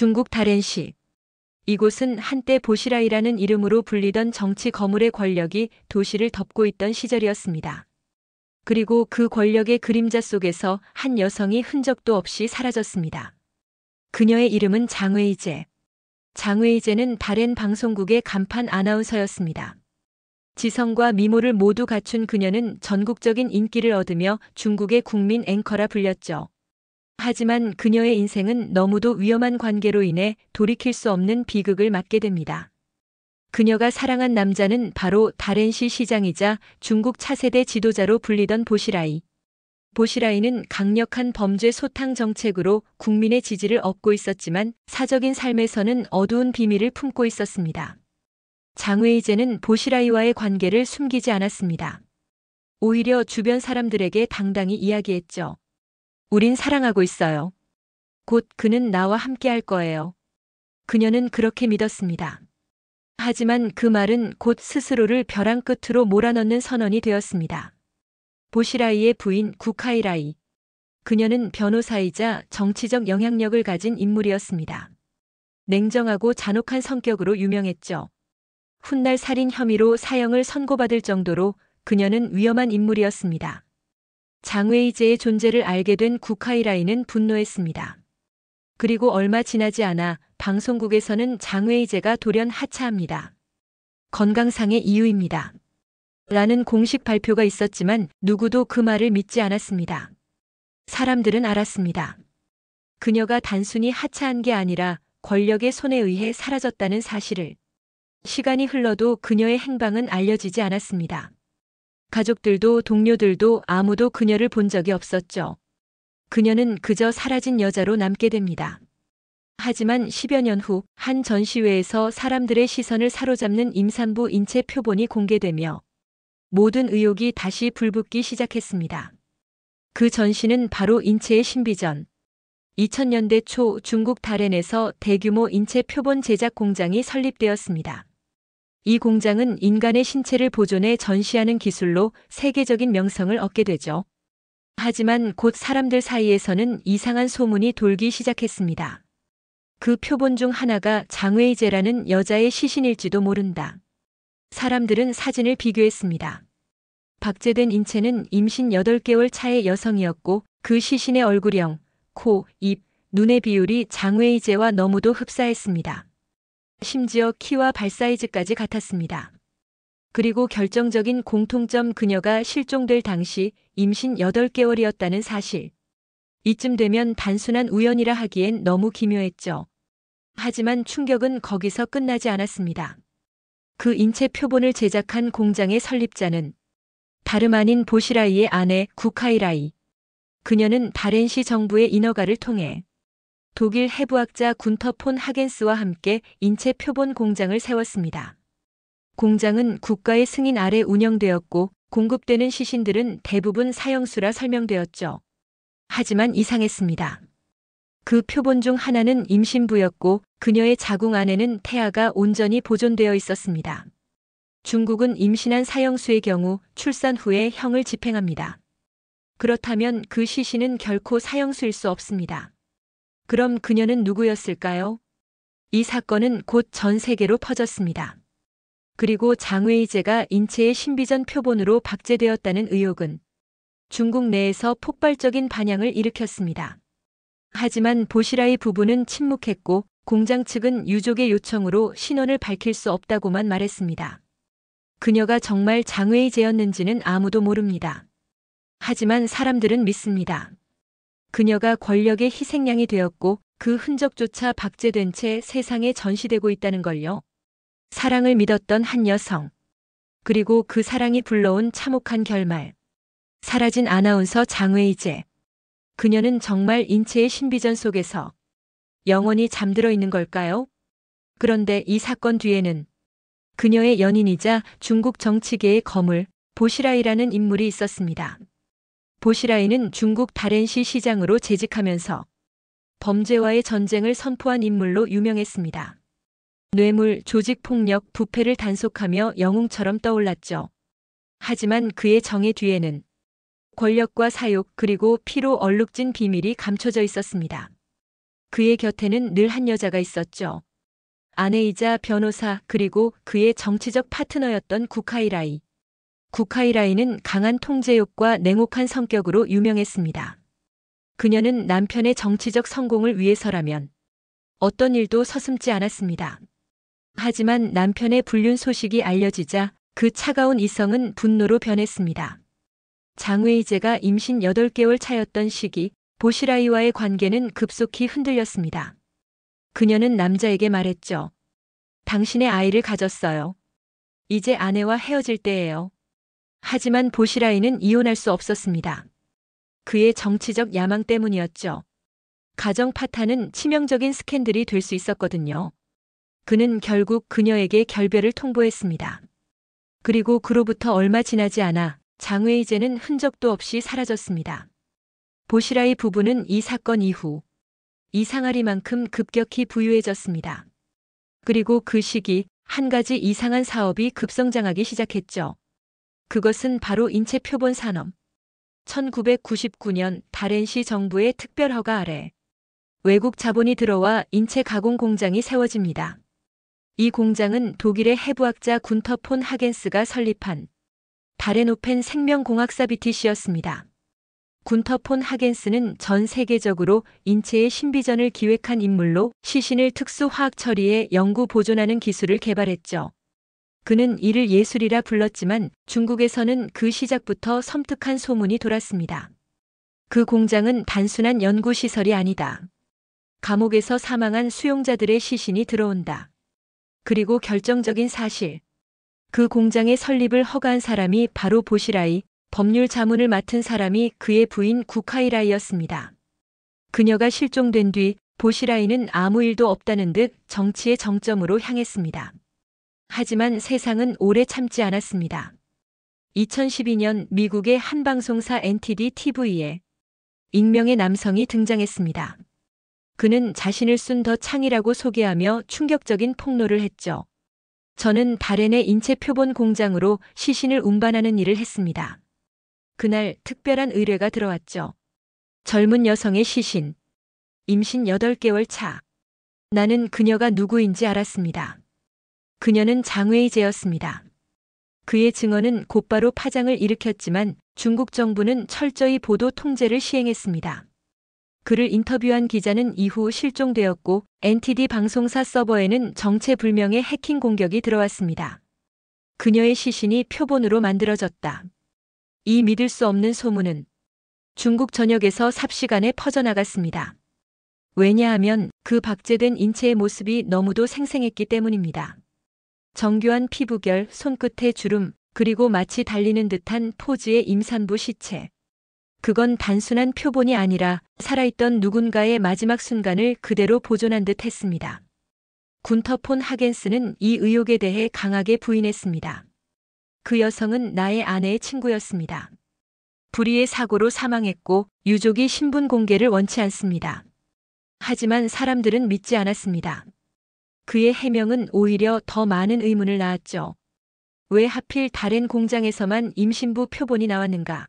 중국 다롄시. 이곳은 한때 보시라이라는 이름으로 불리던 정치 거물의 권력이 도시를 덮고 있던 시절이었습니다. 그리고 그 권력의 그림자 속에서 한 여성이 흔적도 없이 사라졌습니다. 그녀의 이름은 장웨이제. 장웨이제는 다롄 방송국의 간판 아나운서였습니다. 지성과 미모를 모두 갖춘 그녀는 전국적인 인기를 얻으며 중국의 국민 앵커라 불렸죠. 하지만 그녀의 인생은 너무도 위험한 관계로 인해 돌이킬 수 없는 비극을 맞게 됩니다. 그녀가 사랑한 남자는 바로 다롄시 시장이자 중국 차세대 지도자로 불리던 보시라이. 보시라이는 강력한 범죄 소탕 정책으로 국민의 지지를 얻고 있었지만 사적인 삶에서는 어두운 비밀을 품고 있었습니다. 장웨이제는 보시라이와의 관계를 숨기지 않았습니다. 오히려 주변 사람들에게 당당히 이야기했죠. 우린 사랑하고 있어요. 곧 그는 나와 함께 할 거예요. 그녀는 그렇게 믿었습니다. 하지만 그 말은 곧 스스로를 벼랑 끝으로 몰아넣는 선언이 되었습니다. 보시라이의 부인 구카이라이. 그녀는 변호사이자 정치적 영향력을 가진 인물이었습니다. 냉정하고 잔혹한 성격으로 유명했죠. 훗날 살인 혐의로 사형을 선고받을 정도로 그녀는 위험한 인물이었습니다. 장웨이제의 존재를 알게 된 구카이라이는 분노했습니다. 그리고 얼마 지나지 않아 방송국에서는 장웨이제가 돌연 하차합니다. 건강상의 이유입니다. 라는 공식 발표가 있었지만 누구도 그 말을 믿지 않았습니다. 사람들은 알았습니다. 그녀가 단순히 하차한 게 아니라 권력의 손에 의해 사라졌다는 사실을. 시간이 흘러도 그녀의 행방은 알려지지 않았습니다. 가족들도 동료들도 아무도 그녀를 본 적이 없었죠. 그녀는 그저 사라진 여자로 남게 됩니다. 하지만 10여 년 후 한 전시회에서 사람들의 시선을 사로잡는 임산부 인체 표본이 공개되며 모든 의혹이 다시 불붙기 시작했습니다. 그 전시는 바로 인체의 신비전. 2000년대 초 중국 다롄에서 대규모 인체 표본 제작 공장이 설립되었습니다. 이 공장은 인간의 신체를 보존해 전시하는 기술로 세계적인 명성을 얻게 되죠. 하지만 곧 사람들 사이에서는 이상한 소문이 돌기 시작했습니다. 그 표본 중 하나가 장웨이제라는 여자의 시신일지도 모른다. 사람들은 사진을 비교했습니다. 박제된 인체는 임신 8개월 차의 여성이었고 그 시신의 얼굴형, 코, 입, 눈의 비율이 장웨이제와 너무도 흡사했습니다. 심지어 키와 발 사이즈까지 같았습니다. 그리고 결정적인 공통점 그녀가 실종될 당시 임신 8개월이었다는 사실. 이쯤 되면 단순한 우연이라 하기엔 너무 기묘했죠. 하지만 충격은 거기서 끝나지 않았습니다. 그 인체 표본을 제작한 공장의 설립자는 다름 아닌 보시라이의 아내 구카이라이. 그녀는 다롄시 정부의 인허가를 통해 독일 해부학자 군터 폰 하겐스와 함께 인체 표본 공장을 세웠습니다. 공장은 국가의 승인 아래 운영되었고 공급되는 시신들은 대부분 사형수라 설명되었죠. 하지만 이상했습니다. 그 표본 중 하나는 임신부였고 그녀의 자궁 안에는 태아가 온전히 보존되어 있었습니다. 중국은 임신한 사형수의 경우 출산 후에 형을 집행합니다. 그렇다면 그 시신은 결코 사형수일 수 없습니다. 그럼 그녀는 누구였을까요? 이 사건은 곧 전 세계로 퍼졌습니다. 그리고 장웨이제가 인체의 신비전 표본으로 박제되었다는 의혹은 중국 내에서 폭발적인 반향을 일으켰습니다. 하지만 보시라이 부부는 침묵했고 공장 측은 유족의 요청으로 신원을 밝힐 수 없다고만 말했습니다. 그녀가 정말 장웨이제였는지는 아무도 모릅니다. 하지만 사람들은 믿습니다. 그녀가 권력의 희생양이 되었고 그 흔적조차 박제된 채 세상에 전시되고 있다는 걸요. 사랑을 믿었던 한 여성. 그리고 그 사랑이 불러온 참혹한 결말. 사라진 아나운서 장웨이제. 그녀는 정말 인체의 신비전 속에서 영원히 잠들어 있는 걸까요? 그런데 이 사건 뒤에는 그녀의 연인이자 중국 정치계의 거물 보시라이라는 인물이 있었습니다. 보시라이는 중국 다롄시 시장으로 재직하면서 범죄와의 전쟁을 선포한 인물로 유명했습니다. 뇌물, 조직폭력, 부패를 단속하며 영웅처럼 떠올랐죠. 하지만 그의 정의 뒤에는 권력과 사욕 그리고 피로 얼룩진 비밀이 감춰져 있었습니다. 그의 곁에는 늘 한 여자가 있었죠. 아내이자 변호사 그리고 그의 정치적 파트너였던 구카이라이. 구카이라이는 강한 통제욕과 냉혹한 성격으로 유명했습니다. 그녀는 남편의 정치적 성공을 위해서라면 어떤 일도 서슴지 않았습니다. 하지만 남편의 불륜 소식이 알려지자 그 차가운 이성은 분노로 변했습니다. 장웨이제가 임신 8개월 차였던 시기 보시라이와의 관계는 급속히 흔들렸습니다. 그녀는 남자에게 말했죠. 당신의 아이를 가졌어요. 이제 아내와 헤어질 때예요. 하지만 보시라이는 이혼할 수 없었습니다. 그의 정치적 야망 때문이었죠. 가정 파탄은 치명적인 스캔들이 될 수 있었거든요. 그는 결국 그녀에게 결별을 통보했습니다. 그리고 그로부터 얼마 지나지 않아 장웨이제는 흔적도 없이 사라졌습니다. 보시라이 부부는 이 사건 이후 이상하리만큼 급격히 부유해졌습니다. 그리고 그 시기 한 가지 이상한 사업이 급성장하기 시작했죠. 그것은 바로 인체 표본 산업. 1999년 다렌시 정부의 특별 허가 아래 외국 자본이 들어와 인체 가공 공장이 세워집니다. 이 공장은 독일의 해부학자 군터 폰 하겐스가 설립한 다렌오펜 생명공학사 BTC였습니다. 군터 폰 하겐스는 전 세계적으로 인체의 신비전을 기획한 인물로 시신을 특수 화학 처리해 영구 보존하는 기술을 개발했죠. 그는 이를 예술이라 불렀지만 중국에서는 그 시작부터 섬뜩한 소문이 돌았습니다. 그 공장은 단순한 연구시설이 아니다. 감옥에서 사망한 수용자들의 시신이 들어온다. 그리고 결정적인 사실. 그 공장의 설립을 허가한 사람이 바로 보시라이, 법률 자문을 맡은 사람이 그의 부인 구카이라이였습니다. 그녀가 실종된 뒤 보시라이는 아무 일도 없다는 듯 정치의 정점으로 향했습니다. 하지만 세상은 오래 참지 않았습니다. 2012년 미국의 한 방송사 NTD TV에 익명의 남성이 등장했습니다. 그는 자신을 순 더 창이라고 소개하며 충격적인 폭로를 했죠. 저는 다렌의 인체 표본 공장으로 시신을 운반하는 일을 했습니다. 그날 특별한 의뢰가 들어왔죠. 젊은 여성의 시신. 임신 8개월 차. 나는 그녀가 누구인지 알았습니다. 그녀는 장웨이제였습니다. 그의 증언은 곧바로 파장을 일으켰지만 중국 정부는 철저히 보도 통제를 시행했습니다. 그를 인터뷰한 기자는 이후 실종되었고 NTD 방송사 서버에는 정체불명의 해킹 공격이 들어왔습니다. 그녀의 시신이 표본으로 만들어졌다. 이 믿을 수 없는 소문은 중국 전역에서 삽시간에 퍼져나갔습니다. 왜냐하면 그 박제된 인체의 모습이 너무도 생생했기 때문입니다. 정교한 피부결, 손끝의 주름, 그리고 마치 달리는 듯한 포즈의 임산부 시체. 그건 단순한 표본이 아니라 살아있던 누군가의 마지막 순간을 그대로 보존한 듯 했습니다. 군터 폰 하겐스는 이 의혹에 대해 강하게 부인했습니다. 그 여성은 나의 아내의 친구였습니다. 불의의 사고로 사망했고 유족이 신분 공개를 원치 않습니다. 하지만 사람들은 믿지 않았습니다. 그의 해명은 오히려 더 많은 의문을 낳았죠. 왜 하필 다렌 공장에서만 임신부 표본이 나왔는가?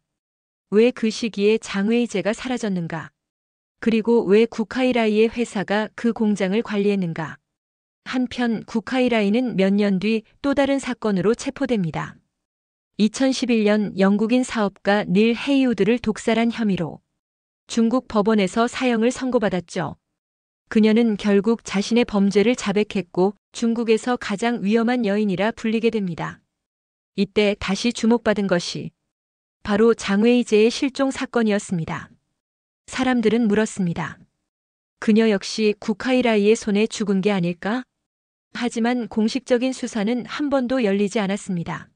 왜 그 시기에 장웨이제가 사라졌는가? 그리고 왜 구카이라이의 회사가 그 공장을 관리했는가? 한편 구카이라이는 몇 년 뒤 또 다른 사건으로 체포됩니다. 2011년 영국인 사업가 닐 헤이우드를 독살한 혐의로 중국 법원에서 사형을 선고받았죠. 그녀는 결국 자신의 범죄를 자백했고 중국에서 가장 위험한 여인이라 불리게 됩니다. 이때 다시 주목받은 것이 바로 장웨이제의 실종 사건이었습니다. 사람들은 물었습니다. 그녀 역시 구카이라이의 손에 죽은 게 아닐까? 하지만 공식적인 수사는 한 번도 열리지 않았습니다.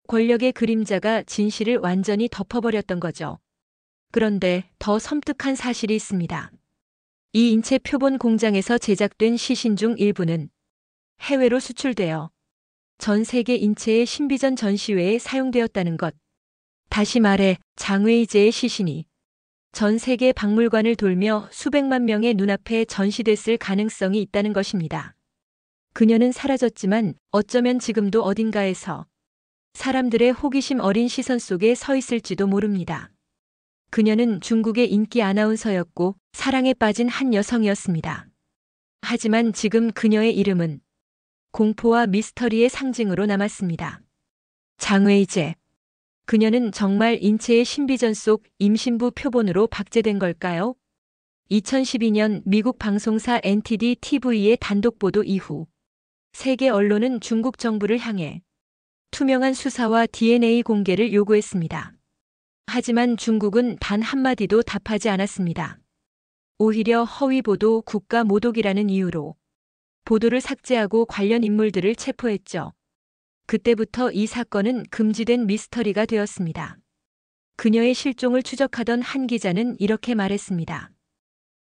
권력의 그림자가 진실을 완전히 덮어버렸던 거죠. 그런데 더 섬뜩한 사실이 있습니다. 이 인체 표본 공장에서 제작된 시신 중 일부는 해외로 수출되어 전 세계 인체의 신비전 전시회에 사용되었다는 것. 다시 말해 장웨이제의 시신이 전 세계 박물관을 돌며 수백만 명의 눈앞에 전시됐을 가능성이 있다는 것입니다. 그녀는 사라졌지만 어쩌면 지금도 어딘가에서 사람들의 호기심 어린 시선 속에 서 있을지도 모릅니다. 그녀는 중국의 인기 아나운서였고 사랑에 빠진 한 여성이었습니다. 하지만 지금 그녀의 이름은 공포와 미스터리의 상징으로 남았습니다. 장외이제. 그녀는 정말 인체의 신비전 속 임신부 표본으로 박제된 걸까요? 2012년 미국 방송사 NTD TV의 단독 보도 이후 세계 언론은 중국 정부를 향해 투명한 수사와 DNA 공개를 요구했습니다. 하지만 중국은 단 한마디도 답하지 않았습니다. 오히려 허위 보도, 국가 모독이라는 이유로 보도를 삭제하고 관련 인물들을 체포했죠. 그때부터 이 사건은 금지된 미스터리가 되었습니다. 그녀의 실종을 추적하던 한 기자는 이렇게 말했습니다.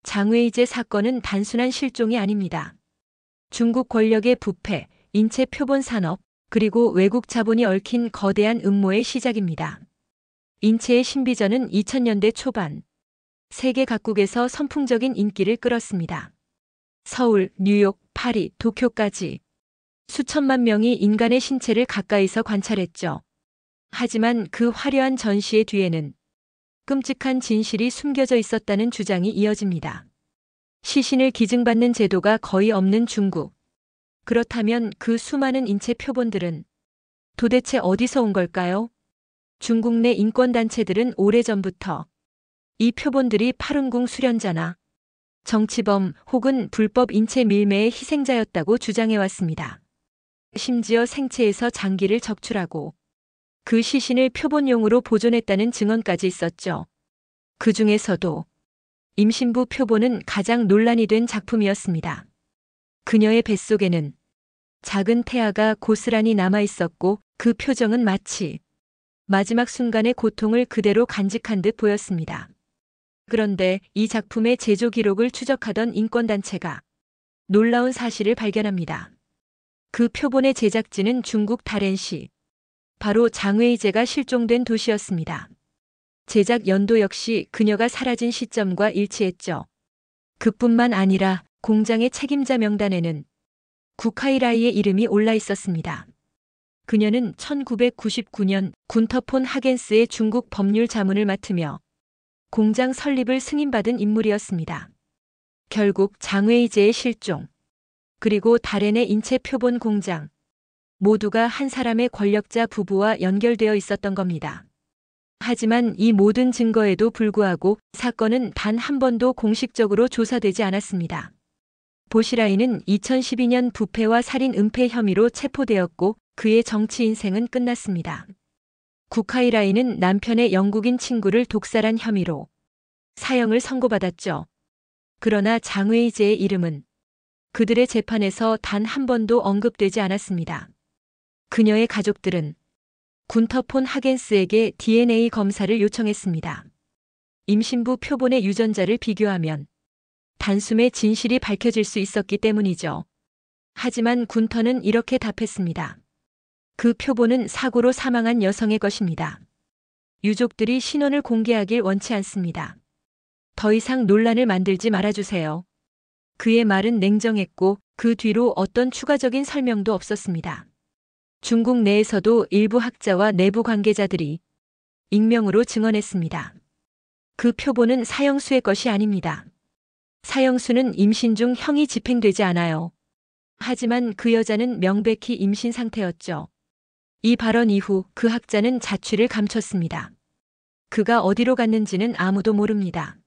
장외이제 사건은 단순한 실종이 아닙니다. 중국 권력의 부패, 인체 표본 산업, 그리고 외국 자본이 얽힌 거대한 음모의 시작입니다. 인체의 신비전은 2000년대 초반 세계 각국에서 선풍적인 인기를 끌었습니다. 서울, 뉴욕, 파리, 도쿄까지 수천만 명이 인간의 신체를 가까이서 관찰했죠. 하지만 그 화려한 전시의 뒤에는 끔찍한 진실이 숨겨져 있었다는 주장이 이어집니다. 시신을 기증받는 제도가 거의 없는 중국. 그렇다면 그 수많은 인체 표본들은 도대체 어디서 온 걸까요? 중국 내 인권단체들은 오래전부터 이 표본들이 파룬궁 수련자나 정치범 혹은 불법 인체 밀매의 희생자였다고 주장해왔습니다. 심지어 생체에서 장기를 적출하고 그 시신을 표본용으로 보존했다는 증언까지 있었죠. 그 중에서도 임신부 표본은 가장 논란이 된 작품이었습니다. 그녀의 뱃속에는 작은 태아가 고스란히 남아 있었고 그 표정은 마치 마지막 순간의 고통을 그대로 간직한 듯 보였습니다. 그런데 이 작품의 제조 기록을 추적하던 인권단체가 놀라운 사실을 발견합니다. 그 표본의 제작지는 중국 다롄시, 바로 장외이제가 실종된 도시였습니다. 제작 연도 역시 그녀가 사라진 시점과 일치했죠. 그뿐만 아니라 공장의 책임자 명단에는 구카이라이의 이름이 올라 있었습니다. 그녀는 1999년 군터 폰 하겐스의 중국 법률 자문을 맡으며 공장 설립을 승인받은 인물이었습니다. 결국 장외이제의 실종, 그리고 다롄의 인체 표본 공장, 모두가 한 사람의 권력자 부부와 연결되어 있었던 겁니다. 하지만 이 모든 증거에도 불구하고 사건은 단 한 번도 공식적으로 조사되지 않았습니다. 보시라이는 2012년 부패와 살인 은폐 혐의로 체포되었고 그의 정치 인생은 끝났습니다. 구카이라이는 남편의 영국인 친구를 독살한 혐의로 사형을 선고받았죠. 그러나 장외이제의 이름은 그들의 재판에서 단 한 번도 언급되지 않았습니다. 그녀의 가족들은 군터 폰 하겐스에게 DNA 검사를 요청했습니다. 임신부 표본의 유전자를 비교하면 단숨에 진실이 밝혀질 수 있었기 때문이죠. 하지만 군터는 이렇게 답했습니다. 그 표본은 사고로 사망한 여성의 것입니다. 유족들이 신원을 공개하길 원치 않습니다. 더 이상 논란을 만들지 말아주세요. 그의 말은 냉정했고 그 뒤로 어떤 추가적인 설명도 없었습니다. 중국 내에서도 일부 학자와 내부 관계자들이 익명으로 증언했습니다. 그 표본은 사형수의 것이 아닙니다. 사형수는 임신 중 형이 집행되지 않아요. 하지만 그 여자는 명백히 임신 상태였죠. 이 발언 이후 그 학자는 자취를 감췄습니다. 그가 어디로 갔는지는 아무도 모릅니다.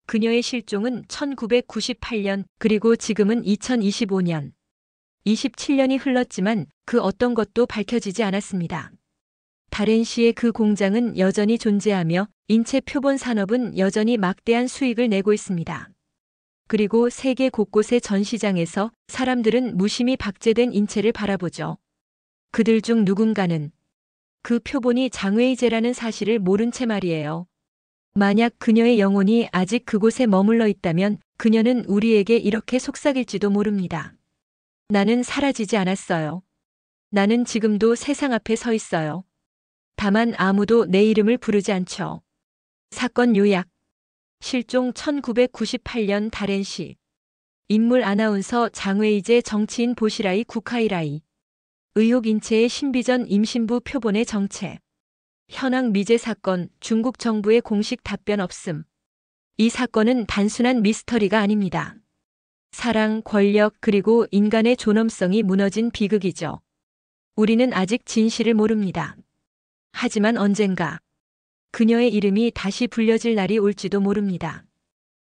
그녀의 실종은 1998년 그리고 지금은 2025년. 27년이 흘렀지만 그 어떤 것도 밝혀지지 않았습니다. 다롄시의 그 공장은 여전히 존재하며 인체 표본 산업은 여전히 막대한 수익을 내고 있습니다. 그리고 세계 곳곳의 전시장에서 사람들은 무심히 박제된 인체를 바라보죠. 그들 중 누군가는 그 표본이 장외이제라는 사실을 모른 채 말이에요. 만약 그녀의 영혼이 아직 그곳에 머물러 있다면 그녀는 우리에게 이렇게 속삭일지도 모릅니다. 나는 사라지지 않았어요. 나는 지금도 세상 앞에 서 있어요. 다만 아무도 내 이름을 부르지 않죠. 사건 요약. 실종 1998년 다롄시. 인물 아나운서 장외이제, 정치인 보시라이, 구카이라이. 의혹 인체의 신비전 임신부 표본의 정체. 현황 미제 사건, 중국 정부의 공식 답변 없음. 이 사건은 단순한 미스터리가 아닙니다. 사랑, 권력, 그리고 인간의 존엄성이 무너진 비극이죠. 우리는 아직 진실을 모릅니다. 하지만 언젠가 그녀의 이름이 다시 불려질 날이 올지도 모릅니다.